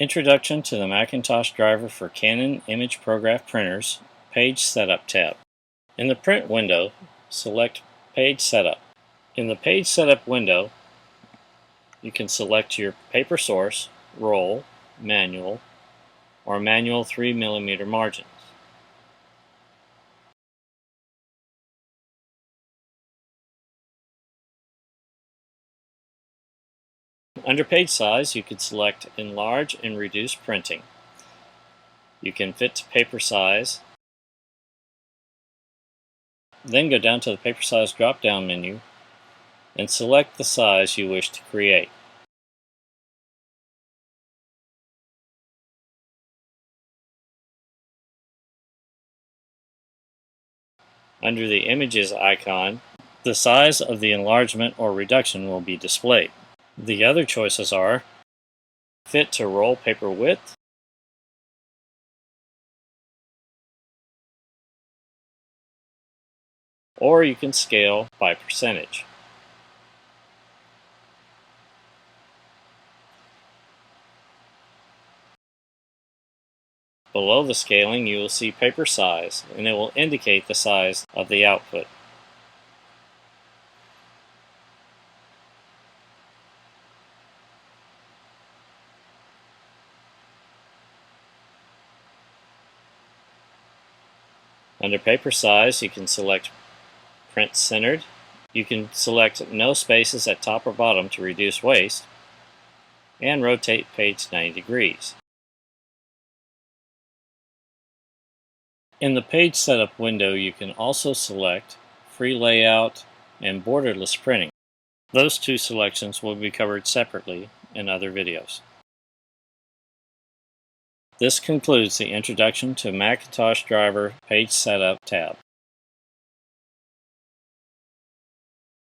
Introduction to the Macintosh driver for Canon imagePROGRAF printers, Page Setup tab. In the Print window, select Page Setup. In the Page Setup window, you can select your paper source, roll, manual, or manual 3mm margins. Under page size, you can select Enlarge and Reduce Printing. You can fit to paper size. Then go down to the paper size drop-down menu and select the size you wish to create. Under the Images icon, the size of the enlargement or reduction will be displayed. The other choices are Fit to roll paper width, or you can scale by percentage. Below the scaling, you will see paper size, and it will indicate the size of the output. Under paper size, you can select Print Centered. You can select no spaces at top or bottom to reduce waste, and rotate page 90 degrees. In the Page Setup window, you can also select Free Layout and Borderless Printing. Those two selections will be covered separately in other videos. This concludes the introduction to Macintosh Driver Page Setup tab.